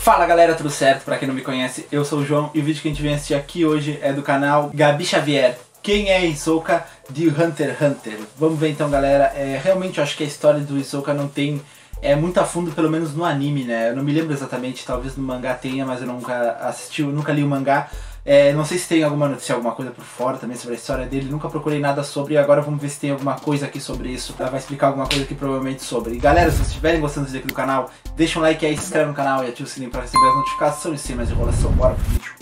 Fala galera, tudo certo? Pra quem não me conhece, eu sou o João e o vídeo que a gente vem assistir aqui hoje é do canal Gabi Xavier. Quem é Hisoka de Hunter x Hunter? Vamos ver então, galera. Realmente eu acho que a história do Hisoka não tem muito a fundo, pelo menos no anime, né? Eu não me lembro exatamente, talvez no mangá tenha, mas eu nunca assisti, eu nunca li o mangá. Não sei se tem alguma notícia, alguma coisa por fora também sobre a história dele, nunca procurei nada sobre, e agora vamos ver se tem alguma coisa aqui sobre isso. Ela vai explicar alguma coisa aqui provavelmente sobre. E galera, se vocês estiverem gostando do vídeo aqui do canal, deixa um like aí, se inscreve no canal e ativa o sininho para receber as notificações. Sem mais enrolação, bora pro vídeo.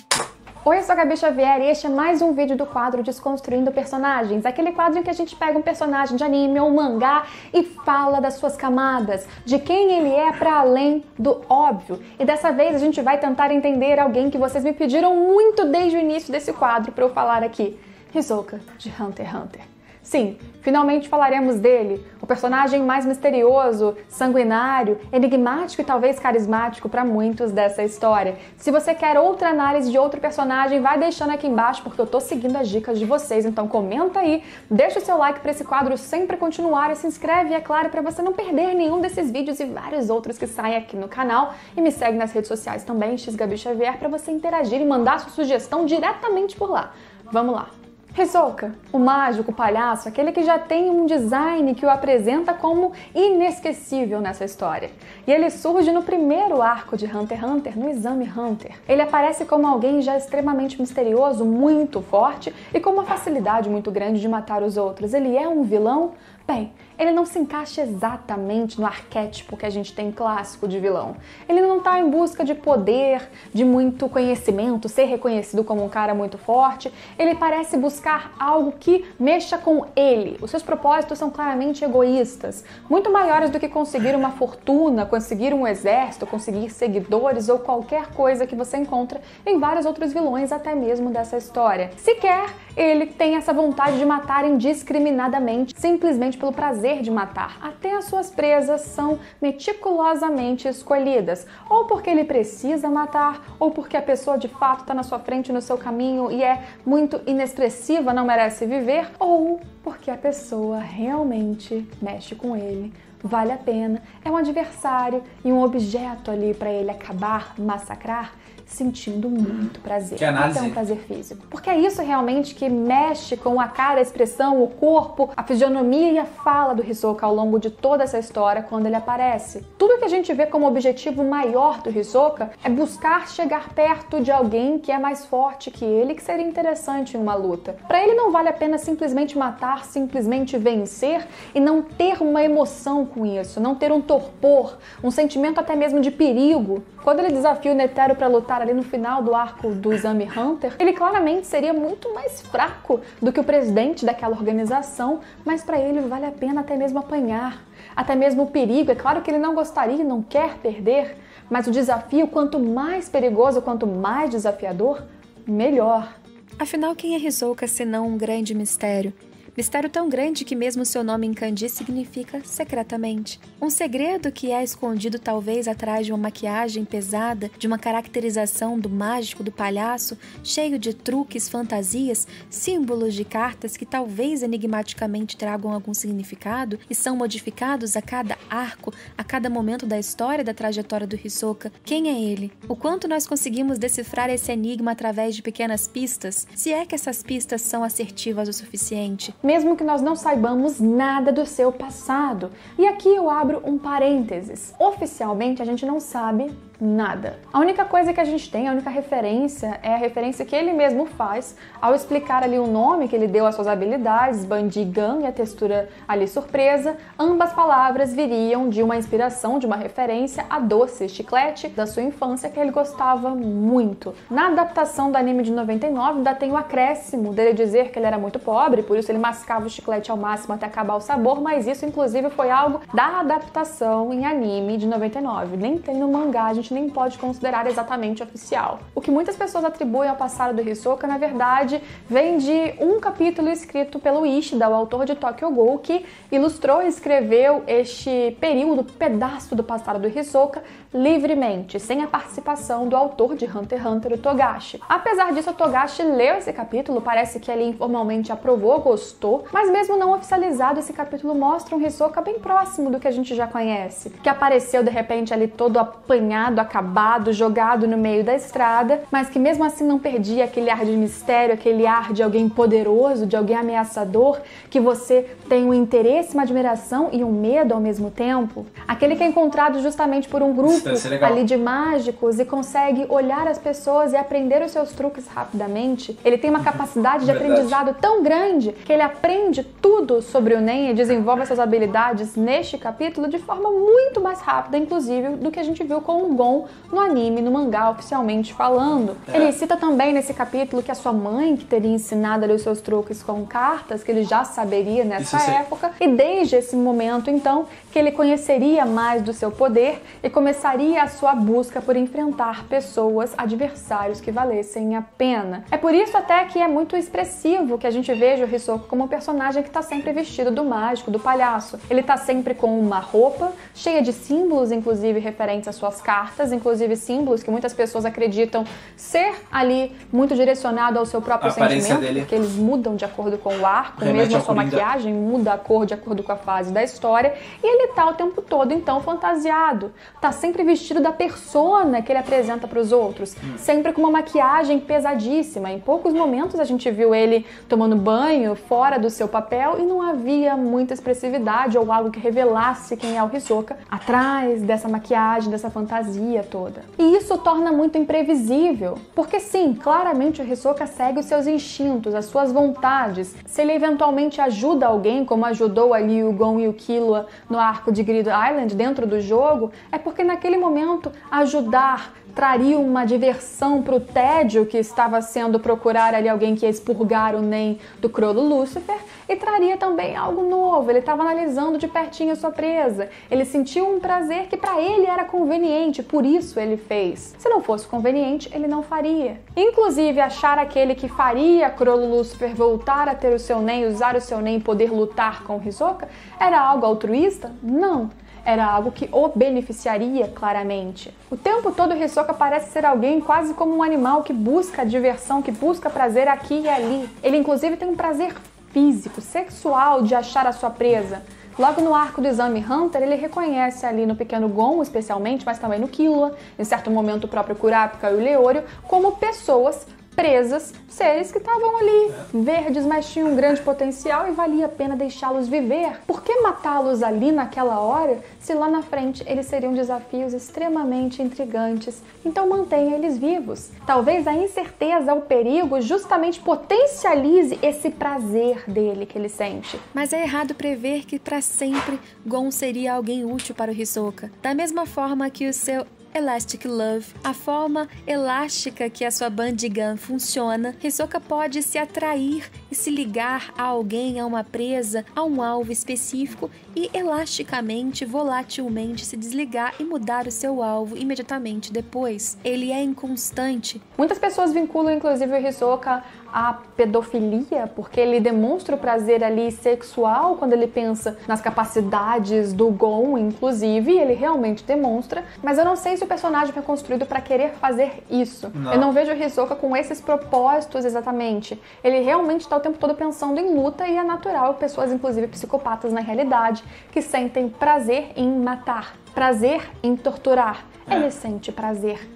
Oi, eu sou a Gabi Xavier e este é mais um vídeo do quadro Desconstruindo Personagens, aquele quadro em que a gente pega um personagem de anime ou mangá e fala das suas camadas, de quem ele é para além do óbvio. E dessa vez a gente vai tentar entender alguém que vocês me pediram muito desde o início desse quadro para eu falar aqui, Hisoka de Hunter x Hunter. Sim, finalmente falaremos dele, o personagem mais misterioso, sanguinário, enigmático e talvez carismático para muitos dessa história. Se você quer outra análise de outro personagem, vai deixando aqui embaixo porque eu tô seguindo as dicas de vocês, então comenta aí, deixa o seu like para esse quadro sempre continuar e se inscreve, é claro, para você não perder nenhum desses vídeos e vários outros que saem aqui no canal. E me segue nas redes sociais também, xgabi Xavier, para você interagir e mandar sua sugestão diretamente por lá. Vamos lá! Hisoka, o mágico palhaço, aquele que já tem um design que o apresenta como inesquecível nessa história. E ele surge no primeiro arco de Hunter x Hunter, no Exame Hunter. Ele aparece como alguém já extremamente misterioso, muito forte e com uma facilidade muito grande de matar os outros. Ele é um vilão? Bem, ele não se encaixa exatamente no arquétipo que a gente tem clássico de vilão. Ele não está em busca de poder, de muito conhecimento, ser reconhecido como um cara muito forte. Ele parece buscar algo que mexa com ele. Os seus propósitos são claramente egoístas, muito maiores do que conseguir uma fortuna, conseguir um exército, conseguir seguidores ou qualquer coisa que você encontra em vários outros vilões, até mesmo dessa história. Sequer ele tem essa vontade de matar indiscriminadamente, simplesmente pelo prazer de matar. Até as suas presas são meticulosamente escolhidas, ou porque ele precisa matar, ou porque a pessoa de fato está na sua frente, no seu caminho e é muito inexpressiva, não merece viver, ou porque a pessoa realmente mexe com ele, vale a pena, é um adversário e um objeto ali para ele acabar, massacrar, sentindo muito prazer. Que análise. Até um prazer físico. Porque é isso realmente que mexe com a cara, a expressão, o corpo, a fisionomia e a fala do Hisoka ao longo de toda essa história quando ele aparece. Tudo que a gente vê como objetivo maior do Hisoka é buscar chegar perto de alguém que é mais forte que ele, que seria interessante em uma luta. Para ele não vale a pena simplesmente matar, simplesmente vencer e não ter uma emoção com isso, não ter um torpor, um sentimento até mesmo de perigo. Quando ele desafia o Netero para lutar ali no final do arco do Exame Hunter, ele claramente seria muito mais fraco do que o presidente daquela organização, mas para ele vale a pena até mesmo apanhar, até mesmo o perigo. É claro que ele não gostaria e não quer perder, mas o desafio, quanto mais perigoso, quanto mais desafiador, melhor. Afinal, quem é Hisoka senão um grande mistério? Mistério tão grande que mesmo seu nome em kanji significa secretamente. Um segredo que é escondido talvez atrás de uma maquiagem pesada, de uma caracterização do mágico, do palhaço, cheio de truques, fantasias, símbolos de cartas que talvez enigmaticamente tragam algum significado e são modificados a cada arco, a cada momento da história da trajetória do Hisoka. Quem é ele? O quanto nós conseguimos decifrar esse enigma através de pequenas pistas? Se é que essas pistas são assertivas o suficiente? Mesmo que nós não saibamos nada do seu passado. E aqui eu abro um parênteses. Oficialmente a gente não sabe nada. A única coisa que a gente tem, a única referência, é a referência que ele mesmo faz ao explicar ali o nome que ele deu às suas habilidades, Bandigan e a textura ali surpresa. Ambas palavras viriam de uma inspiração, de uma referência a doce, chiclete da sua infância que ele gostava muito. Na adaptação do anime de 99, ainda tem o acréscimo dele dizer que ele era muito pobre, por isso ele mascava o chiclete ao máximo até acabar o sabor, mas isso inclusive foi algo da adaptação em anime de 99. Nem tem no mangá, a gente nem pode considerar exatamente oficial. O que muitas pessoas atribuem ao passado do Hisoka, na verdade, vem de um capítulo escrito pelo Ishida, o autor de Tokyo Ghoul, que ilustrou e escreveu este período, pedaço do passado do Hisoka, livremente, sem a participação do autor de Hunter x Hunter, o Togashi. Apesar disso, o Togashi leu esse capítulo, parece que ele informalmente aprovou, gostou, mas mesmo não oficializado, esse capítulo mostra um Hisoka bem próximo do que a gente já conhece, que apareceu de repente ali todo apanhado, acabado, jogado no meio da estrada, mas que mesmo assim não perdia aquele ar de mistério, aquele ar de alguém poderoso, de alguém ameaçador, que você tem um interesse, uma admiração e um medo ao mesmo tempo. Aquele que é encontrado justamente por um grupo ali de mágicos e consegue olhar as pessoas e aprender os seus truques rapidamente. Ele tem uma capacidade de aprendizado tão grande que ele aprende tudo sobre o Nen e desenvolve essas habilidades neste capítulo de forma muito mais rápida, inclusive, do que a gente viu com o Gon no anime, no mangá, oficialmente falando. Ele cita também nesse capítulo que a sua mãe que teria ensinado ali os seus truques com cartas, que ele já saberia nessa época, e desde esse momento, então, que ele conheceria mais do seu poder e começaria a sua busca por enfrentar pessoas, adversários que valessem a pena. É por isso até que é muito expressivo que a gente veja o Hisoka como um personagem que está sempre vestido do mágico, do palhaço. Ele está sempre com uma roupa cheia de símbolos, inclusive referentes às suas cartas, inclusive símbolos que muitas pessoas acreditam ser ali muito direcionado ao seu próprio sentimento, porque eles mudam de acordo com o arco, mesmo a sua maquiagem muda a cor de acordo com a fase da história, e ele tá o tempo todo então fantasiado, tá sempre vestido da persona que ele apresenta para os outros, sempre com uma maquiagem pesadíssima. Em poucos momentos a gente viu ele tomando banho fora do seu papel e não havia muita expressividade ou algo que revelasse quem é o Hisoka atrás dessa maquiagem, dessa fantasia toda. E isso torna muito imprevisível, porque sim, claramente o Hisoka segue os seus instintos, as suas vontades. Se ele eventualmente ajuda alguém, como ajudou ali o Gon e o Killua no arco de Grid Island dentro do jogo, é porque naquele momento ajudar traria uma diversão para o tédio que estava sendo procurar ali alguém que ia expurgar o Nen do Crollo Lúcifer, e traria também algo novo. Ele estava analisando de pertinho a sua presa, ele sentiu um prazer que para ele era conveniente, por isso ele fez. Se não fosse conveniente, ele não faria. Inclusive, achar aquele que faria Crollo Lúcifer voltar a ter o seu Nen, usar o seu Nen e poder lutar com o Hisoka, era algo altruísta? Não. Era algo que o beneficiaria claramente. O tempo todo o Hisoka parece ser alguém quase como um animal que busca diversão, que busca prazer aqui e ali. Ele inclusive tem um prazer físico, sexual de achar a sua presa. Logo no arco do Exame Hunter, ele reconhece ali no pequeno Gon, especialmente, mas também no Killua, em certo momento o próprio Kurapika e o Leorio, como pessoas presas, seres que estavam ali, verdes, mas tinham um grande potencial e valia a pena deixá-los viver. Por que matá-los ali naquela hora, se lá na frente eles seriam desafios extremamente intrigantes? Então mantenha eles vivos. Talvez a incerteza, o perigo, justamente potencialize esse prazer dele que ele sente. Mas é errado prever que para sempre Gon seria alguém útil para o Hisoka. Da mesma forma que o seu Elastic Love, a forma elástica que a sua Bandigan funciona, Hisoka pode se atrair e se ligar a alguém, a uma presa, a um alvo específico e elasticamente, volatilmente se desligar e mudar o seu alvo imediatamente depois. Ele é inconstante. Muitas pessoas vinculam inclusive o Hisoka à pedofilia, porque ele demonstra o prazer ali sexual quando ele pensa nas capacidades do Gon, inclusive, ele realmente demonstra, mas eu não sei se o personagem foi construído para querer fazer isso. Eu não vejo o Hisoka com esses propósitos exatamente. Ele realmente está o tempo todo pensando em luta e é natural pessoas, inclusive psicopatas na realidade, que sentem prazer em matar, prazer em torturar. Ele sente prazer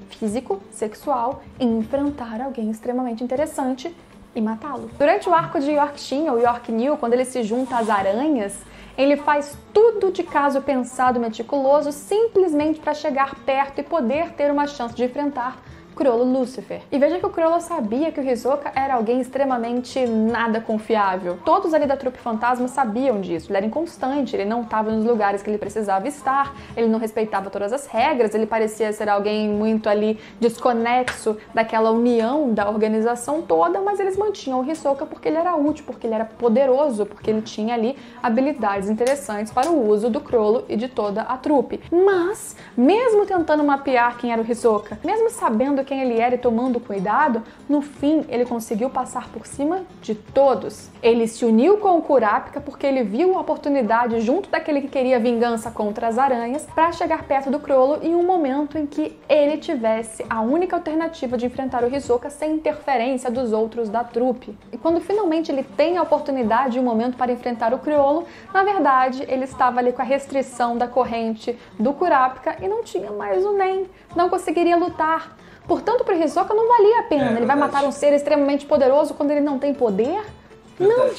físico, sexual, em enfrentar alguém extremamente interessante e matá-lo. Durante o arco de York Shin ou York New, quando ele se junta às aranhas, ele faz tudo de caso pensado, meticuloso, simplesmente para chegar perto e poder ter uma chance de enfrentar Crollo Lúcifer. E veja que o Crollo sabia que o Hisoka era alguém extremamente nada confiável. Todos ali da trupe fantasma sabiam disso. Ele era inconstante, ele não estava nos lugares que ele precisava estar, ele não respeitava todas as regras, ele parecia ser alguém muito ali desconexo daquela união da organização toda, mas eles mantinham o Hisoka porque ele era útil, porque ele era poderoso, porque ele tinha ali habilidades interessantes para o uso do Crollo e de toda a trupe. Mas, mesmo tentando mapear quem era o Hisoka, mesmo sabendo sabendo quem ele era e tomando cuidado, no fim ele conseguiu passar por cima de todos. Ele se uniu com o Kurapika porque ele viu a oportunidade junto daquele que queria vingança contra as aranhas para chegar perto do Chrollo em um momento em que ele tivesse a única alternativa de enfrentar o Hisoka sem interferência dos outros da trupe. E quando finalmente ele tem a oportunidade e um momento para enfrentar o Chrollo, na verdade ele estava ali com a restrição da corrente do Kurapika e não tinha mais o Nen, não conseguiria lutar. Portanto, para o Hisoka não valia a pena. Ele vai matar um ser extremamente poderoso quando ele não tem poder? Não,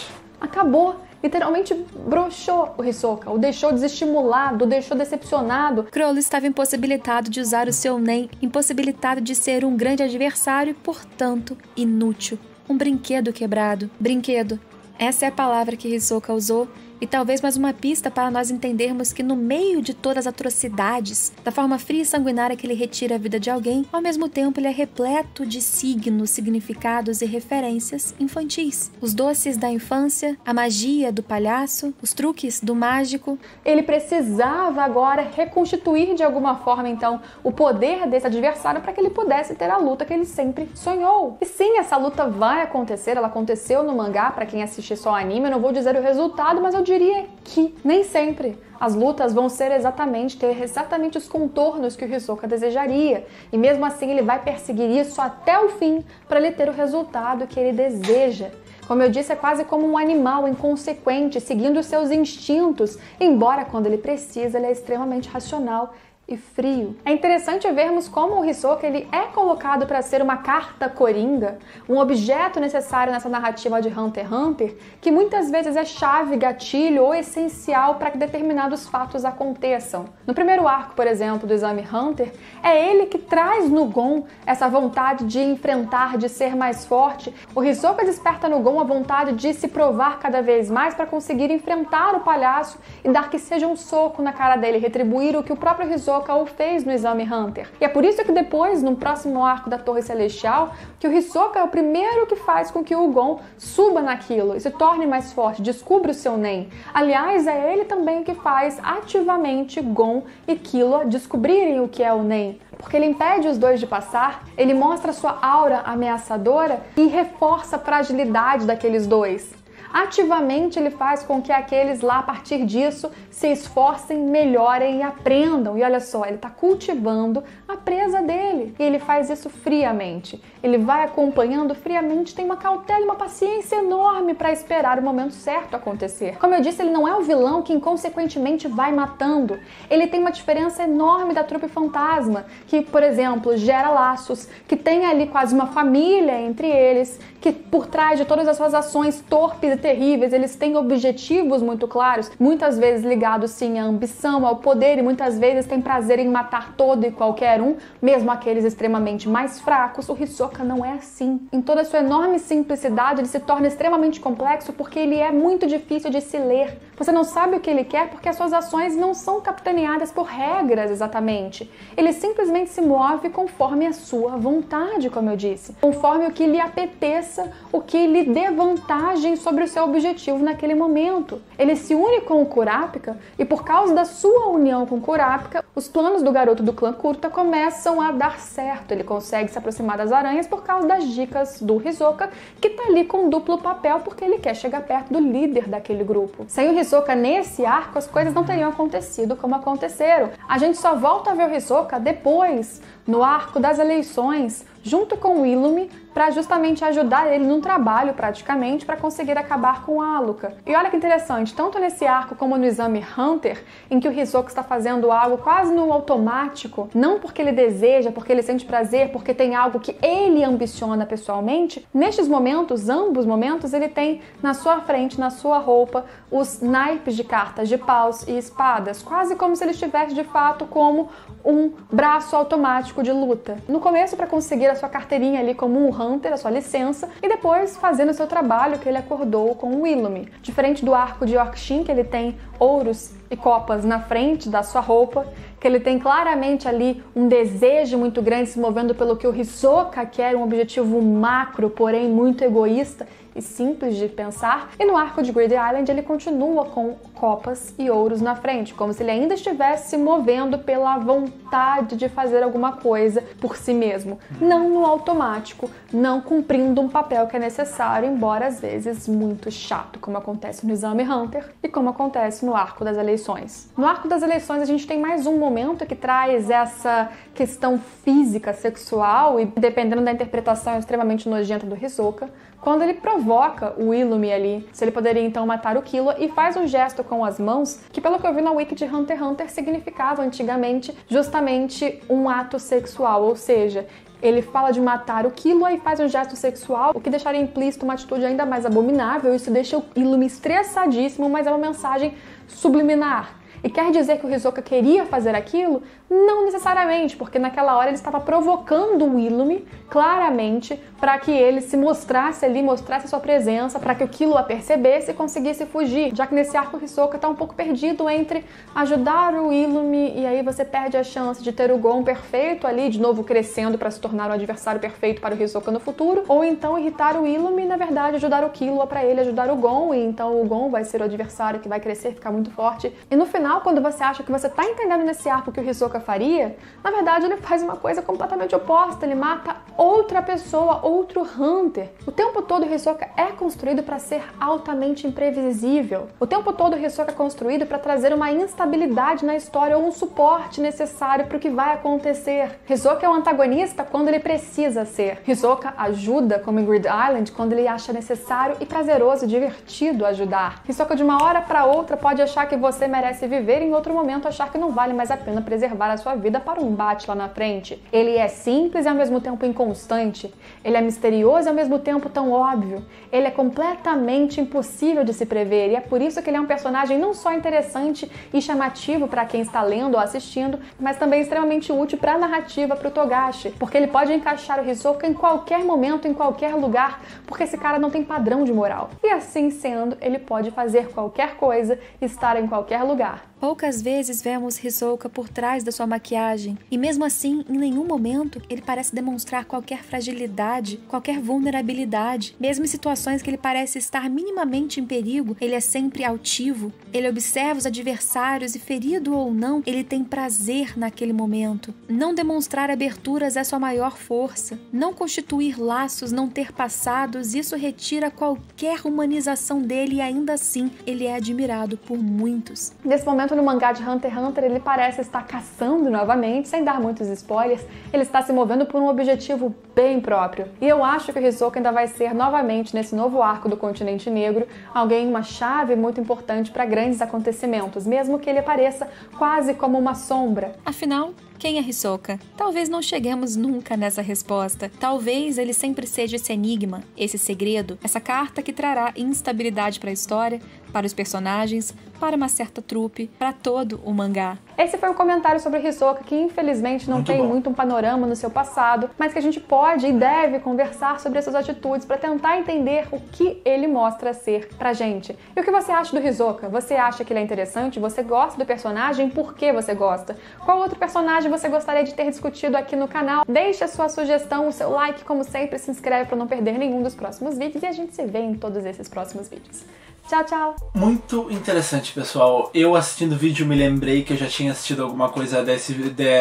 acabou. Literalmente broxou o Hisoka, o deixou desestimulado, o deixou decepcionado. Chrollo estava impossibilitado de usar o seu Nen, impossibilitado de ser um grande adversário e, portanto, inútil. Um brinquedo quebrado. Brinquedo. Essa é a palavra que Hisoka usou. E talvez mais uma pista para nós entendermos que no meio de todas as atrocidades, da forma fria e sanguinária que ele retira a vida de alguém, ao mesmo tempo ele é repleto de signos, significados e referências infantis. Os doces da infância, a magia do palhaço, os truques do mágico. Ele precisava agora reconstituir de alguma forma, então, o poder desse adversário para que ele pudesse ter a luta que ele sempre sonhou. E sim, essa luta vai acontecer, ela aconteceu no mangá, para quem assiste só anime, eu não vou dizer o resultado, mas eu diria que nem sempre as lutas vão ter exatamente os contornos que o Hisoka desejaria. E mesmo assim ele vai perseguir isso até o fim para ele ter o resultado que ele deseja. Como eu disse, é quase como um animal inconsequente, seguindo os seus instintos, embora quando ele precisa ele é extremamente racional e frio. É interessante vermos como o Hisoka ele é colocado para ser uma carta coringa, um objeto necessário nessa narrativa de Hunter x Hunter, que muitas vezes é chave, gatilho ou essencial para que determinados fatos aconteçam. No primeiro arco, por exemplo, do Exame Hunter, é ele que traz no Gon essa vontade de enfrentar, de ser mais forte. O Hisoka desperta no Gon a vontade de se provar cada vez mais para conseguir enfrentar o palhaço e dar que seja um soco na cara dele, retribuir o que o próprio Hisoka o fez no Exame Hunter. E é por isso que depois, no próximo arco da Torre Celestial, que o Hisoka é o primeiro que faz com que o Gon suba naquilo e se torne mais forte, descubra o seu Nen. Aliás, é ele também que faz ativamente Gon e Killua descobrirem o que é o Nen. Porque ele impede os dois de passar, ele mostra sua aura ameaçadora e reforça a fragilidade daqueles dois. Ativamente ele faz com que aqueles lá, a partir disso, se esforcem, melhorem e aprendam. E olha só, ele está cultivando a presa dele. E ele faz isso friamente. Ele vai acompanhando friamente, tem uma cautela e uma paciência enorme para esperar o momento certo acontecer. Como eu disse, ele não é o vilão que inconsequentemente vai matando. Ele tem uma diferença enorme da trupe fantasma, que, por exemplo, gera laços, que tem ali quase uma família entre eles, que por trás de todas as suas ações torpes e terríveis, eles têm objetivos muito claros, muitas vezes ligados sim à ambição, ao poder, e muitas vezes têm prazer em matar todo e qualquer um, mesmo aqueles extremamente mais fracos. O Hisoka não é assim. Em toda a sua enorme simplicidade, ele se torna extremamente complexo porque ele é muito difícil de se ler. Você não sabe o que ele quer porque as suas ações não são capitaneadas por regras exatamente. Ele simplesmente se move conforme a sua vontade, como eu disse, conforme o que lhe apeteça, o que lhe dê vantagem sobre o seu objetivo naquele momento. Ele se une com o Kurapika e por causa da sua união com o Kurapika, os planos do garoto do clã Kurta começam a dar certo. Ele consegue se aproximar das aranhas por causa das dicas do Hisoka, que tá ali com um duplo papel porque ele quer chegar perto do líder daquele grupo. Sem o Hisoka nesse arco, as coisas não teriam acontecido como aconteceram. A gente só volta a ver o Hisoka depois, no arco das eleições, junto com o Illumi, para justamente ajudar ele num trabalho praticamente para conseguir acabar com a Alluka. E olha que interessante, tanto nesse arco como no Exame Hunter, em que o Hisoka está fazendo algo quase no automático, não porque ele deseja, porque ele sente prazer, porque tem algo que ele ambiciona pessoalmente, nestes momentos, ambos momentos, ele tem na sua frente, na sua roupa, os naipes de cartas de paus e espadas, quase como se ele estivesse de fato como um braço automático de luta. No começo, para conseguir a sua carteirinha ali como um Hunter, a sua licença, e depois fazendo o seu trabalho que ele acordou com o Illumi. Diferente do arco de Yorkshin, que ele tem ouros e copas na frente da sua roupa, que ele tem claramente ali um desejo muito grande se movendo pelo que o Hisoka quer, um objetivo macro, porém muito egoísta e simples de pensar. E no arco de Greedy Island ele continua com copas e ouros na frente, como se ele ainda estivesse se movendo pela vontade de fazer alguma coisa por si mesmo, não no automático, não cumprindo um papel que é necessário, embora às vezes muito chato, como acontece no Exame Hunter e como acontece no arco das eleições. No arco das eleições a gente tem mais um momento que traz essa questão física, sexual e, dependendo da interpretação, extremamente nojenta do Hisoka, quando ele provoca o Illumi ali, se ele poderia então matar o Killua, e faz um gesto com as mãos que, pelo que eu vi na wiki de Hunter x Hunter, significava antigamente justamente um ato sexual, ou seja, ele fala de matar o Killua e faz um gesto sexual, o que deixaria implícito uma atitude ainda mais abominável. Isso deixa o Illumi estressadíssimo, mas é uma mensagem subliminar. E quer dizer que o Hisoka queria fazer aquilo? Não necessariamente, porque naquela hora ele estava provocando o Illumi claramente para que ele se mostrasse ali, mostrasse sua presença, para que o Killua percebesse e conseguisse fugir, já que nesse arco o Hisoka está um pouco perdido entre ajudar o Illumi e aí você perde a chance de ter o Gon perfeito ali, de novo crescendo para se tornar o adversário perfeito para o Hisoka no futuro, ou então irritar o Illumi e na verdade ajudar o Killua para ele ajudar o Gon, e então o Gon vai ser o adversário que vai crescer, ficar muito forte. E no final, quando você acha que você está entendendo nesse arco que o Hisoka faria, na verdade ele faz uma coisa completamente oposta, ele mata outra pessoa, outro Hunter. O tempo todo o Hisoka é construído para ser altamente imprevisível. O tempo todo o Hisoka é construído para trazer uma instabilidade na história ou um suporte necessário para o que vai acontecer. Hisoka é o antagonista quando ele precisa ser. Hisoka ajuda, como em Greedy Island, quando ele acha necessário e prazeroso, divertido ajudar. Hisoka de uma hora para outra pode achar que você merece viver e em outro momento achar que não vale mais a pena preservar a sua vida para um embate lá na frente. Ele é simples e ao mesmo tempo inconstante. Ele é misterioso e ao mesmo tempo tão óbvio. Ele é completamente impossível de se prever e é por isso que ele é um personagem não só interessante e chamativo para quem está lendo ou assistindo, mas também extremamente útil para a narrativa, para o Togashi, porque ele pode encaixar o Hisoka em qualquer momento, em qualquer lugar, porque esse cara não tem padrão de moral. E assim sendo, ele pode fazer qualquer coisa e estar em qualquer lugar. Poucas vezes vemos Hisoka por trás da sua maquiagem, e mesmo assim, em nenhum momento, ele parece demonstrar qualquer fragilidade, qualquer vulnerabilidade. Mesmo em situações que ele parece estar minimamente em perigo, ele é sempre altivo, ele observa os adversários e, ferido ou não, ele tem prazer naquele momento. Não demonstrar aberturas é sua maior força. Não constituir laços, não ter passados, isso retira qualquer humanização dele e ainda assim, ele é admirado por muitos. Nesse momento, no mangá de Hunter x Hunter, ele parece estar caçando novamente, sem dar muitos spoilers. Ele está se movendo por um objetivo bem próprio. E eu acho que o Hisoka ainda vai ser novamente, nesse novo arco do Continente Negro, alguém, uma chave muito importante para grandes acontecimentos, mesmo que ele apareça quase como uma sombra. Afinal, quem é Hisoka? Talvez não cheguemos nunca nessa resposta. Talvez ele sempre seja esse enigma, esse segredo, essa carta que trará instabilidade para a história, para os personagens, para uma certa trupe, para todo o mangá. Esse foi um comentário sobre Hisoka que infelizmente não tem muito um panorama no seu passado, mas que a gente pode e deve conversar sobre essas atitudes para tentar entender o que ele mostra ser pra gente. E o que você acha do Hisoka? Você acha que ele é interessante? Você gosta do personagem? Por que você gosta? Qual outro personagem você gostaria de ter discutido aqui no canal? Deixe a sua sugestão, o seu like, como sempre, se inscreve para não perder nenhum dos próximos vídeos e a gente se vê em todos esses próximos vídeos. Tchau, tchau! Muito interessante, pessoal. Eu assistindo o vídeo me lembrei que eu já tinha assistido alguma coisa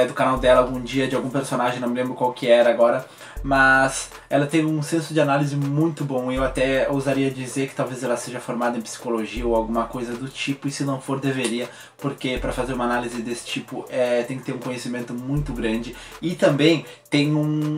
do canal dela algum dia, de algum personagem, não me lembro qual que era agora, mas ela tem um senso de análise muito bom. Eu até ousaria dizer que talvez ela seja formada em psicologia ou alguma coisa do tipo, e se não for, deveria, porque para fazer uma análise desse tipo tem que ter um conhecimento muito grande e também tem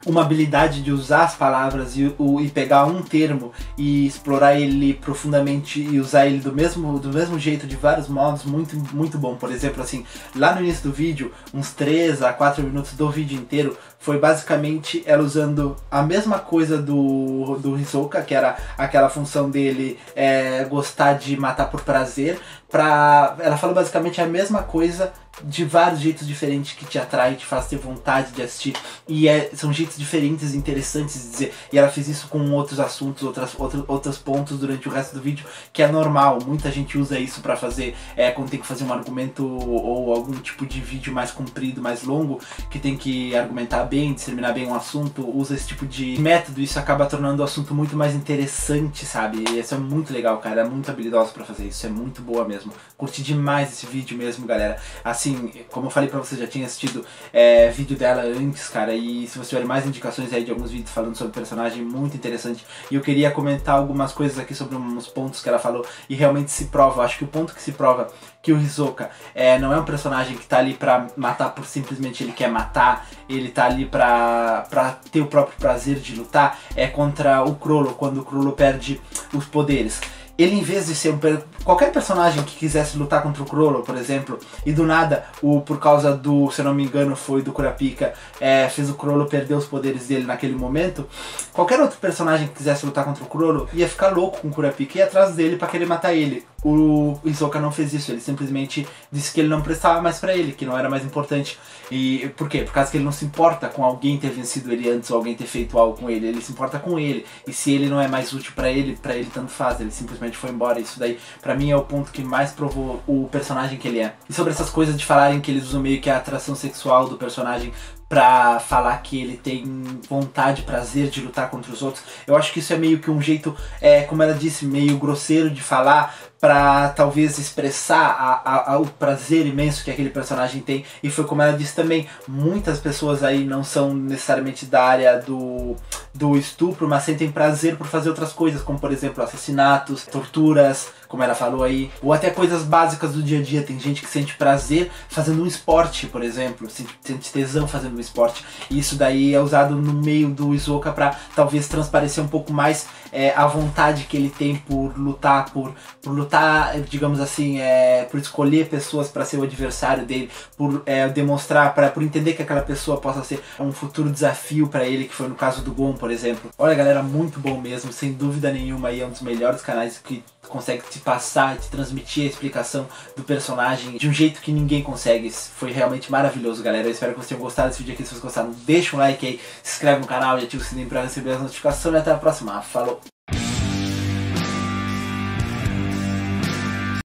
uma habilidade de usar as palavras e pegar um termo e explorar ele profundamente e usar ele do mesmo jeito, de vários modos, muito bom. Por exemplo, assim, lá no início do vídeo, uns 3 a 4 minutos do vídeo inteiro, foi basicamente ela usando a mesma coisa do Hisoka, que era aquela função dele gostar de matar por prazer, ela fala basicamente a mesma coisa de vários jeitos diferentes que te atrai, te faz ter vontade de assistir. E são jeitos diferentes e interessantes de dizer. E ela fez isso com outros assuntos, outros pontos durante o resto do vídeo, que é normal. Muita gente usa isso pra fazer quando tem que fazer um argumento ou algum tipo de vídeo mais comprido, mais longo, que tem que argumentar bem, disseminar bem um assunto, usa esse tipo de método. Isso acaba tornando o assunto muito mais interessante, sabe? E isso é muito legal, cara. É muito habilidosa pra fazer isso. É muito boa mesmo. Curti demais esse vídeo mesmo, galera. Assim, como eu falei pra vocês, já tinha assistido vídeo dela antes, cara, e se você tiver mais indicações aí de alguns vídeos falando sobre o personagem, muito interessante. E eu queria comentar algumas coisas aqui sobre uns pontos que ela falou, e realmente se prova, acho que o ponto que se prova que o Hisoka não é um personagem que tá ali pra matar por simplesmente ele quer matar, ele tá ali pra ter o próprio prazer de lutar, é contra o Chrollo, quando o Chrollo perde os poderes. Ele, em vez de ser qualquer personagem que quisesse lutar contra o Chrollo, por exemplo, e do nada, por causa do, se eu não me engano, foi do Kurapika, fez o Chrollo perder os poderes dele naquele momento, qualquer outro personagem que quisesse lutar contra o Chrollo ia ficar louco com o Kurapika e ir atrás dele pra querer matar ele. O Hisoka não fez isso, ele simplesmente disse que ele não prestava mais pra ele, que não era mais importante. E por quê? Por causa que ele não se importa com alguém ter vencido ele antes ou alguém ter feito algo com ele se importa com ele. E se ele não é mais útil pra ele tanto faz, ele simplesmente foi embora. Isso daí, pra mim, é o ponto que mais provou o personagem que ele é. E sobre essas coisas de falarem que eles usam meio que a atração sexual do personagem pra falar que ele tem vontade, prazer de lutar contra os outros, eu acho que isso é meio que um jeito, como ela disse, meio grosseiro de falar, pra talvez expressar o prazer imenso que aquele personagem tem. E foi como ela disse também, muitas pessoas aí não são necessariamente da área do estupro, mas sentem prazer por fazer outras coisas, como por exemplo assassinatos, torturas, como ela falou aí, ou até coisas básicas do dia a dia. Tem gente que sente prazer fazendo um esporte, por exemplo, sente tesão fazendo um esporte, e isso daí é usado no meio do Hisoka pra talvez transparecer um pouco mais a vontade que ele tem por lutar, digamos assim, por escolher pessoas para ser o adversário dele, por demonstrar, por entender que aquela pessoa possa ser um futuro desafio para ele, que foi no caso do Gon, por exemplo. Olha, galera, muito bom mesmo, sem dúvida nenhuma, aí é um dos melhores canais que consegue te passar, te transmitir a explicação do personagem de um jeito que ninguém consegue. Foi realmente maravilhoso, galera. Eu espero que vocês tenham gostado desse vídeo aqui. Se vocês gostaram, deixa um like aí, se inscreve no canal e ativa o sininho para receber as notificações. E até a próxima. Falou!